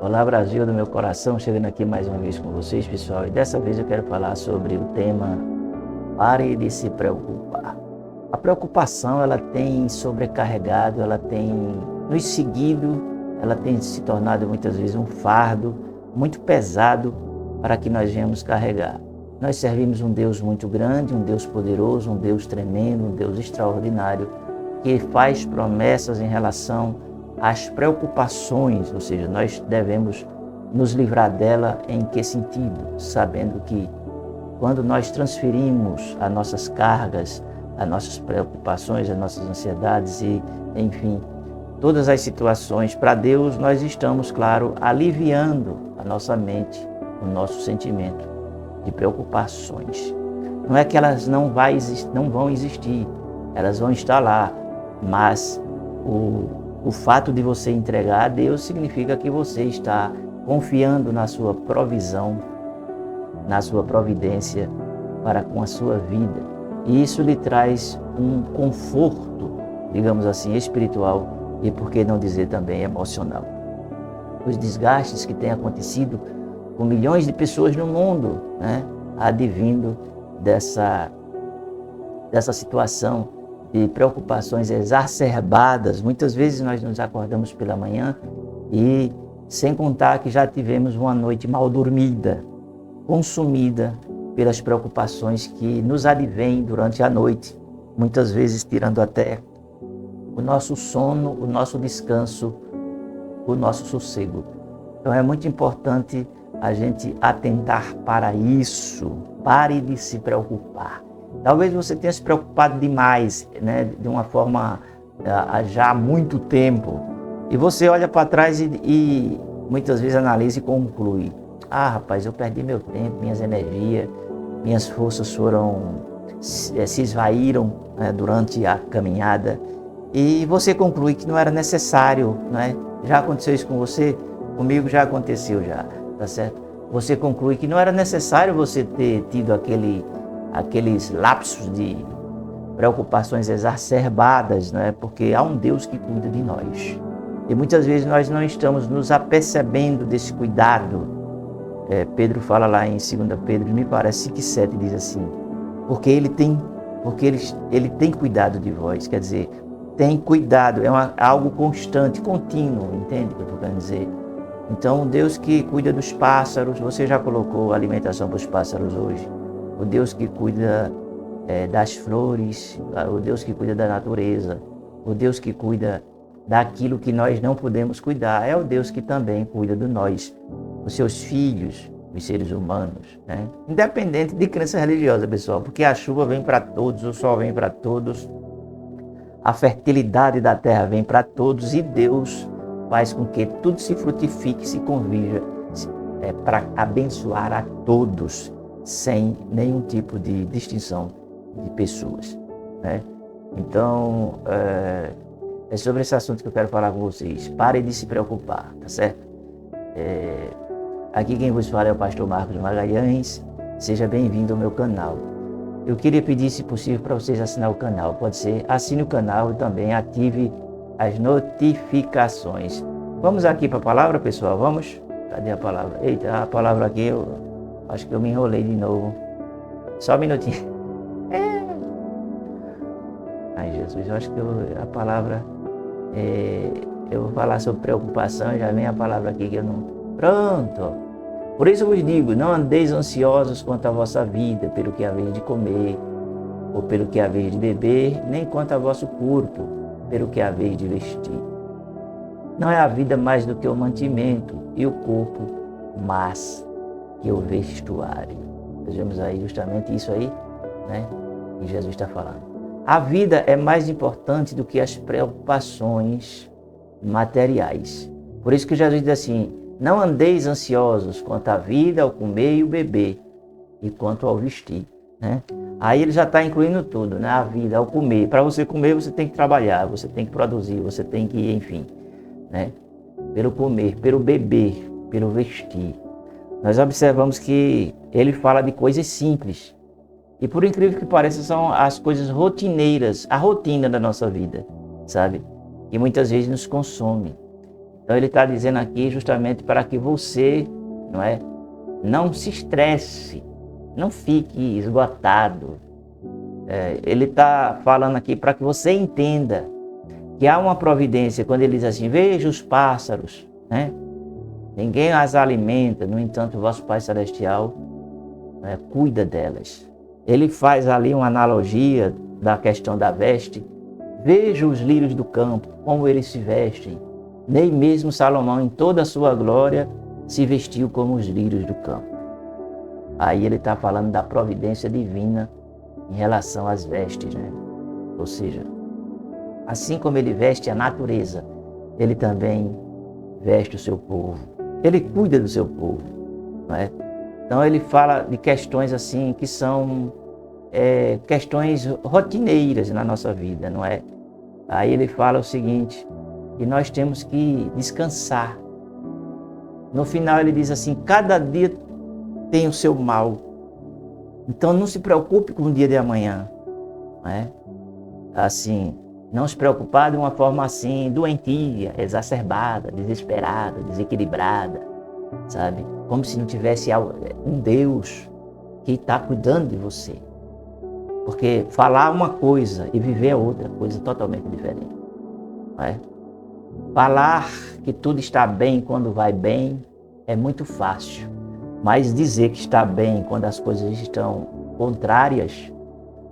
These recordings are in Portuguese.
Olá, Brasil do meu coração, chegando aqui mais uma vez com vocês, pessoal, e dessa vez eu quero falar sobre o tema Pare de se preocupar. A preocupação, ela tem sobrecarregado, ela tem nos seguido, ela tem se tornado muitas vezes um fardo muito pesado para que nós venhamos carregar. Nós servimos um Deus muito grande, um Deus poderoso, um Deus tremendo, um Deus extraordinário, que faz promessas em relação às preocupações, ou seja, nós devemos nos livrar dela em que sentido? Sabendo que quando nós transferimos as nossas cargas, as nossas preocupações, as nossas ansiedades e, enfim, todas as situações para Deus, nós estamos, claro, aliviando a nossa mente, o nosso sentimento de preocupações. Não é que elas não vão existir, elas vão estar lá, mas o fato de você entregar a Deus significa que você está confiando na sua provisão, na sua providência para com a sua vida. E isso lhe traz um conforto, digamos assim, espiritual e, por que não dizer, também emocional. Os desgastes que têm acontecido com milhões de pessoas no mundo, advindo dessa situação de preocupações exacerbadas. Muitas vezes nós nos acordamos pela manhã e, sem contar que já tivemos uma noite mal dormida, consumida pelas preocupações que nos advêm durante a noite, muitas vezes tirando até o nosso sono, o nosso descanso, o nosso sossego. Então é muito importante a gente atentar para isso. Pare de se preocupar. Talvez você tenha se preocupado demais, de uma forma já há muito tempo. E você olha para trás e muitas vezes analisa e conclui: rapaz, eu perdi meu tempo, minhas energias, minhas forças se esvaíram durante a caminhada. E você conclui que não era necessário, Já aconteceu isso com você? Comigo já aconteceu já, tá certo? Você conclui que não era necessário você ter tido aqueles lapsos de preocupações exacerbadas, Porque há um Deus que cuida de nós. E muitas vezes nós não estamos nos apercebendo desse cuidado. Pedro fala lá em 2 Pedro, me parece que 7, diz assim: porque ele tem cuidado de vós, quer dizer, tem cuidado, algo constante, contínuo, entende o que eu estou querendo dizer? Então, o Deus que cuida dos pássaros, você já colocou alimentação para os pássaros hoje? O Deus que cuida das flores, o Deus que cuida da natureza, o Deus que cuida daquilo que nós não podemos cuidar, é o Deus que também cuida de nós, os seus filhos, os seres humanos, Independente de crença religiosa, pessoal, porque a chuva vem para todos, o sol vem para todos, a fertilidade da terra vem para todos e Deus faz com que tudo se frutifique, se convija para abençoar a todos, sem nenhum tipo de distinção de pessoas, Então, é sobre esse assunto que eu quero falar com vocês. Pare de se preocupar, tá certo? Aqui quem vos fala é o pastor Marcos Magalhães. Seja bem-vindo ao meu canal. Eu queria pedir, se possível, para vocês assinar o canal. Pode ser, assine o canal e também ative as notificações. Vamos aqui para a palavra, pessoal? Vamos? Cadê a palavra? Eita, a palavra aqui, eu acho que eu me enrolei de novo. Só um minutinho. Ai, Jesus, eu acho que a palavra... eu vou falar sobre preocupação, já vem a palavra aqui que eu não... Pronto! Por isso eu vos digo, não andeis ansiosos quanto à vossa vida, pelo que haveis de comer, ou pelo que haveis de beber, nem quanto ao vosso corpo, pelo que haveis de vestir. Não é a vida mais do que o mantimento, e o corpo mais que o vestuário. Vejamos aí justamente isso aí, que Jesus está falando. A vida é mais importante do que as preocupações materiais. Por isso que Jesus diz assim: não andeis ansiosos quanto à vida, ao comer e o beber, e quanto ao vestir. Aí ele já está incluindo tudo, a vida, ao comer. Para você comer, você tem que trabalhar, você tem que produzir, você tem que, enfim, pelo comer, pelo beber, pelo vestir. Nós observamos que ele fala de coisas simples. E por incrível que pareça, são as coisas rotineiras, a rotina da nossa vida, sabe? Que muitas vezes nos consome. Então ele está dizendo aqui justamente para que você, não se estresse, não fique esgotado. Ele está falando aqui para que você entenda que há uma providência quando ele diz assim: veja os pássaros, ninguém as alimenta, no entanto o vosso Pai Celestial cuida delas. Ele faz ali uma analogia da questão da veste. Veja os lírios do campo, como eles se vestem. Nem mesmo Salomão, em toda a sua glória, se vestiu como os lírios do campo. Aí ele está falando da providência divina em relação às vestes, Ou seja, assim como ele veste a natureza, ele também veste o seu povo. Ele cuida do seu povo, Então ele fala de questões assim que são questões rotineiras na nossa vida, Aí ele fala o seguinte, que nós temos que descansar. No final ele diz assim: cada dia tem o seu mal. Então não se preocupe com o dia de amanhã, Assim, não se preocupar de uma forma assim doentia, exacerbada, desesperada, desequilibrada, sabe? Como se não tivesse um Deus que está cuidando de você. Porque falar uma coisa e viver é outra coisa totalmente diferente, Falar que tudo está bem quando vai bem é muito fácil. Mas dizer que está bem quando as coisas estão contrárias,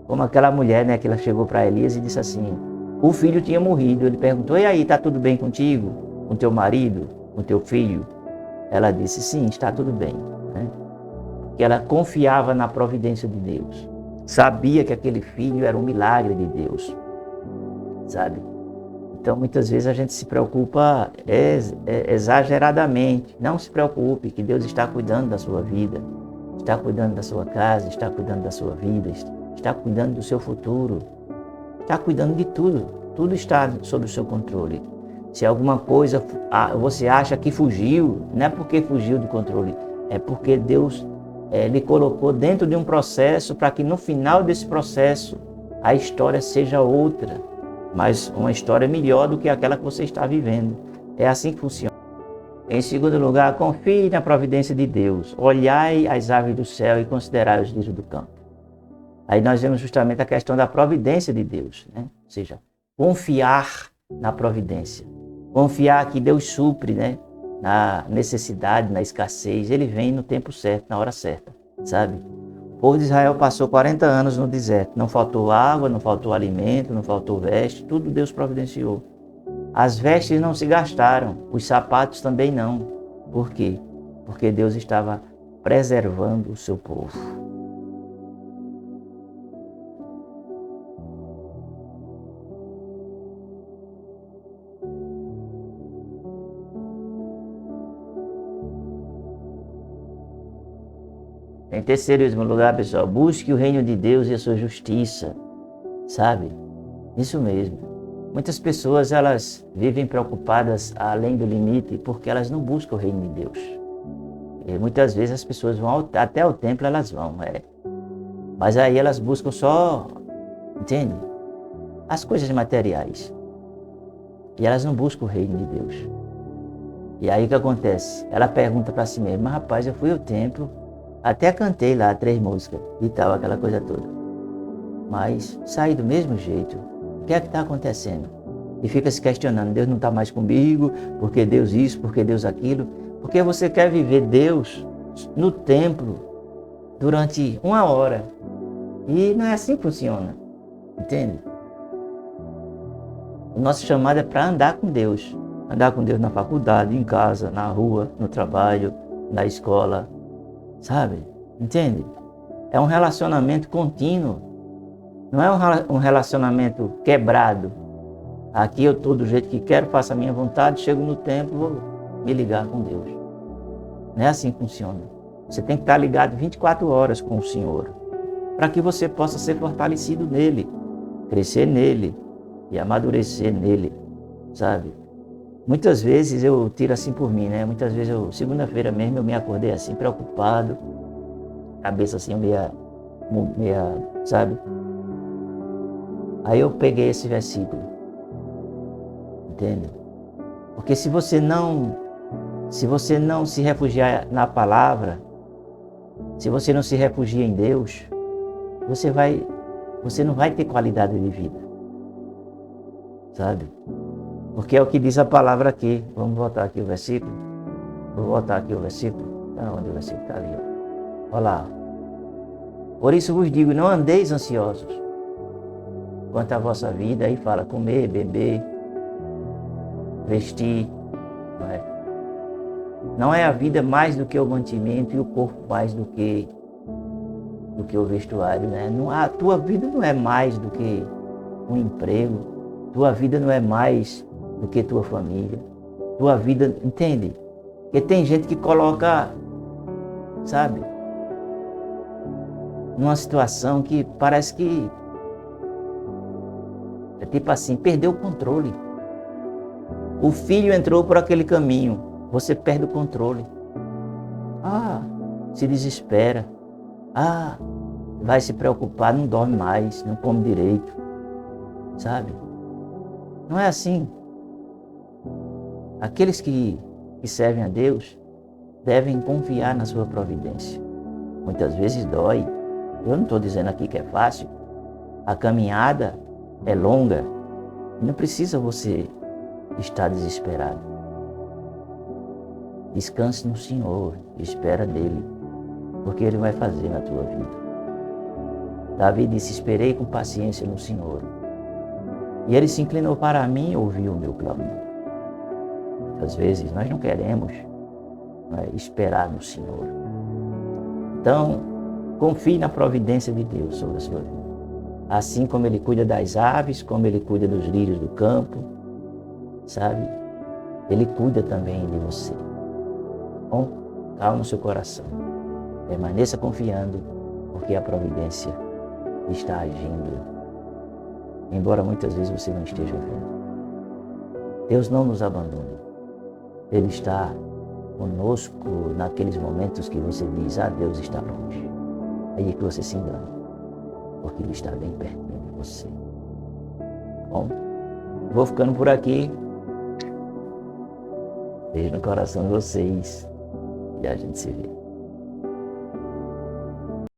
como aquela mulher, que ela chegou para Elias e disse assim: o filho tinha morrido. Ele perguntou: e aí, está tudo bem contigo? Com teu marido? Com teu filho? Ela disse: sim, está tudo bem. Que ela confiava na providência de Deus. Sabia que aquele filho era um milagre de Deus, sabe? Então, muitas vezes a gente se preocupa exageradamente. Não se preocupe, que Deus está cuidando da sua vida, está cuidando da sua casa, está cuidando da sua vida, está cuidando do seu futuro, está cuidando de tudo. Tudo está sob o seu controle. Se alguma coisa você acha que fugiu, não é porque fugiu do controle, é porque Deus lhe colocou dentro de um processo para que no final desse processo a história seja outra. Mas uma história melhor do que aquela que você está vivendo. É assim que funciona. Em segundo lugar, confie na providência de Deus. Olhai as aves do céu e considerai os lírios do campo. Aí nós vemos justamente a questão da providência de Deus, Ou seja, confiar na providência. Confiar que Deus supre, na necessidade, na escassez. Ele vem no tempo certo, na hora certa, sabe? O povo de Israel passou 40 anos no deserto. Não faltou água, não faltou alimento, não faltou veste. Tudo Deus providenciou. As vestes não se gastaram. Os sapatos também não. Por quê? Porque Deus estava preservando o seu povo. Em terceiro e último lugar, pessoal, busque o reino de Deus e a sua justiça, sabe? Isso mesmo. Muitas pessoas, elas vivem preocupadas além do limite porque elas não buscam o reino de Deus. E muitas vezes as pessoas vão até o templo, elas vão, Mas aí elas buscam só, entende? As coisas materiais. E elas não buscam o reino de Deus. E aí o que acontece? Ela pergunta para si mesma: mas rapaz, eu fui ao templo, até cantei lá 3 músicas e tal, aquela coisa toda. Mas saí do mesmo jeito. O que é que está acontecendo? E fica se questionando: Deus não está mais comigo, porque Deus isso, porque Deus aquilo. Porque você quer viver Deus no templo durante 1 hora. E não é assim que funciona, entende? O nosso chamado é para andar com Deus. Andar com Deus na faculdade, em casa, na rua, no trabalho, na escola. Sabe? Entende? É um relacionamento contínuo. Não é um relacionamento quebrado. Aqui eu estou do jeito que quero, faço a minha vontade, chego no templo, vou me ligar com Deus. Não é assim que funciona. Você tem que estar ligado 24 horas com o Senhor, para que você possa ser fortalecido nele, crescer nele e amadurecer nele, sabe? Muitas vezes eu tiro assim por mim, Muitas vezes segunda-feira mesmo, eu me acordei assim, preocupado, cabeça assim meia, sabe? Aí eu peguei esse versículo, entende? Porque se você não se refugiar na palavra, se você não se refugia em Deus, você não vai ter qualidade de vida. Sabe? Porque é o que diz a palavra aqui. Vamos voltar aqui o versículo. Vou voltar aqui o versículo. Onde o versículo está ali? Olha lá. Por isso vos digo, não andeis ansiosos quanto à vossa vida. Aí fala comer, beber, vestir. Não é a vida mais do que o mantimento e o corpo mais do que o vestuário, né? A tua vida não é mais do que um emprego. Tua vida não é mais do que tua família. Tua vida, entende? Porque tem gente que coloca, sabe, numa situação que parece que é tipo assim, perdeu o controle. O filho entrou por aquele caminho, você perde o controle. Se desespera. Vai se preocupar, não dorme mais, não come direito. Sabe? Não é assim. Aqueles que servem a Deus devem confiar na sua providência. Muitas vezes dói. Eu não estou dizendo aqui que é fácil. A caminhada é longa. Não precisa você estar desesperado. Descanse no Senhor, espera dele, porque ele vai fazer na tua vida. Davi disse, esperei com paciência no Senhor. E ele se inclinou para mim e ouviu o meu clamor. Muitas vezes nós não queremos esperar no Senhor. Então, confie na providência de Deus sobre a sua vida. Assim como Ele cuida das aves, como Ele cuida dos lírios do campo, sabe? Ele cuida também de você. Bom, calma o seu coração. Permaneça confiando, porque a providência está agindo. Embora muitas vezes você não esteja vendo. Deus não nos abandona. Ele está conosco naqueles momentos que você diz, Deus está longe. Aí é que você se engana, porque Ele está bem pertinho de você. Bom, vou ficando por aqui. Beijo no coração de vocês e a gente se vê.